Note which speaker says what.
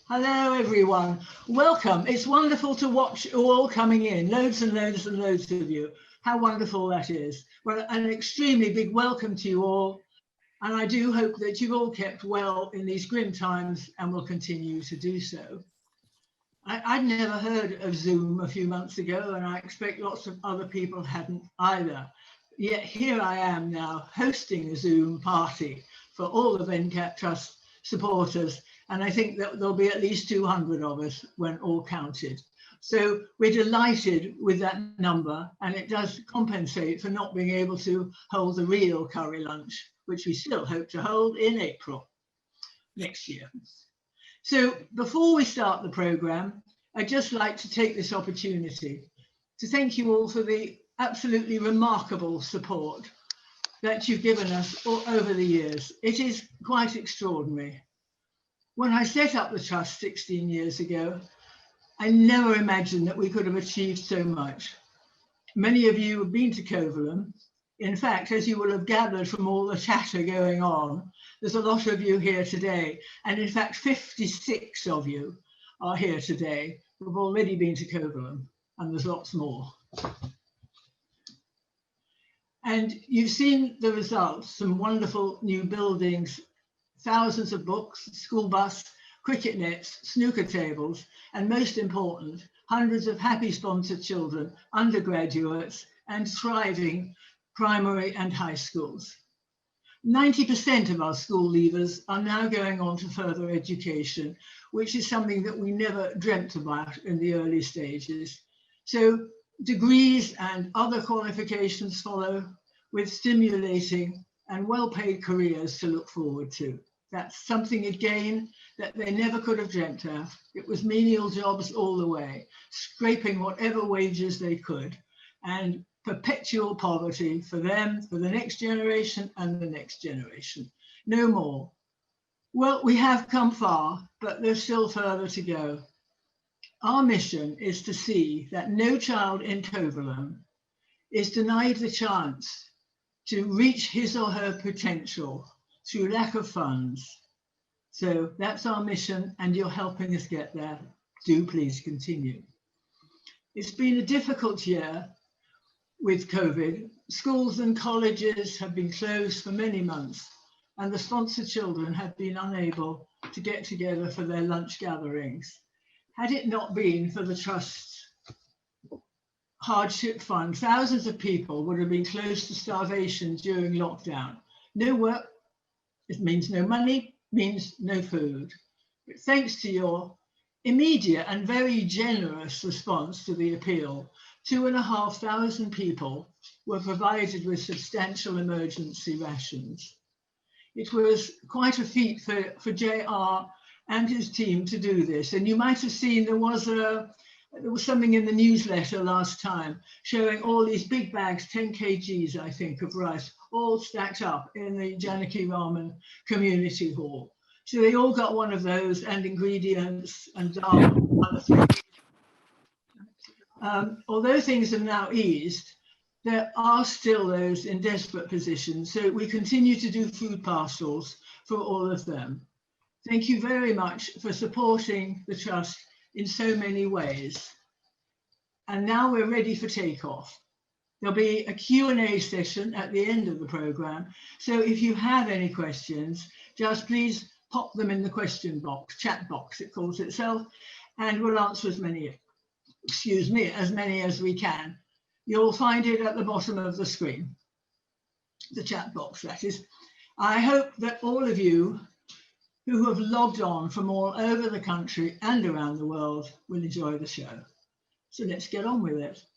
Speaker 1: Hello, everyone. Welcome. It's wonderful to watch you all coming in. Loads and loads and loads of you. How wonderful that is. Well, an extremely big welcome to you all. And I do hope that you've all kept well in these grim times and will continue to do so. I'd never heard of Zoom a few months ago, and I expect lots of other people hadn't either. Yet here I am now hosting a Zoom party for all the Venkat Trust supporters, and I think that there'll be at least 200 of us when all counted. So we're delighted with that number, and it does compensate for not being able to hold the real curry lunch, which we still hope to hold in April next year. So before we start the programme, I'd just like to take this opportunity to thank you all for the absolutely remarkable support that you've given us all over the years. It is quite extraordinary. When I set up the Trust 16 years ago, I never imagined that we could have achieved so much. Many of you have been to Covalent. In fact, as you will have gathered from all the chatter going on, there's a lot of you here today. And in fact, 56 of you are here today who've already been to Covalent, and there's lots more. And you've seen the results, some wonderful new buildings, thousands of books, school bus, cricket nets, snooker tables, and most important, hundreds of happy sponsored children, undergraduates, and thriving primary and high schools. 90% of our school leavers are now going on to further education, which is something that we never dreamt about in the early stages. So degrees and other qualifications follow, with stimulating and well-paid careers to look forward to. That's something again that they never could have dreamt of. It was menial jobs all the way, scraping whatever wages they could, and perpetual poverty for them, for the next generation and the next generation. No more. Well, we have come far, but there's still further to go. Our mission is to see that no child in Covalent is denied the chance to reach his or her potential through lack of funds. So that's our mission, and you're helping us get there. Do please continue. It's been a difficult year with COVID. Schools and colleges have been closed for many months, and the sponsored children have been unable to get together for their lunch gatherings. Had it not been for the Trust's hardship fund, thousands of people would have been close to starvation during lockdown. No work, it means no money, means no food. But thanks to your immediate and very generous response to the appeal, 2,500 people were provided with substantial emergency rations. It was quite a feat for JR and his team to do this. And you might have seen there was something in the newsletter last time showing all these big bags, 10 kgs, I think, of rice, all stacked up in the Janaki Raman Community Hall. So they all got one of those, and ingredients and dal and other things. Although things have now eased, there are still those in desperate positions. So we continue to do food parcels for all of them. Thank you very much for supporting the Trust in so many ways. And now we're ready for takeoff. There'll be a Q&A session at the end of the programme. So if you have any questions, just please pop them in the question box, chat box, it calls itself, and we'll answer as many as we can. You'll find it at the bottom of the screen, the chat box, that is. I hope that all of you who have logged on from all over the country and around the world will enjoy the show. So let's get on with it.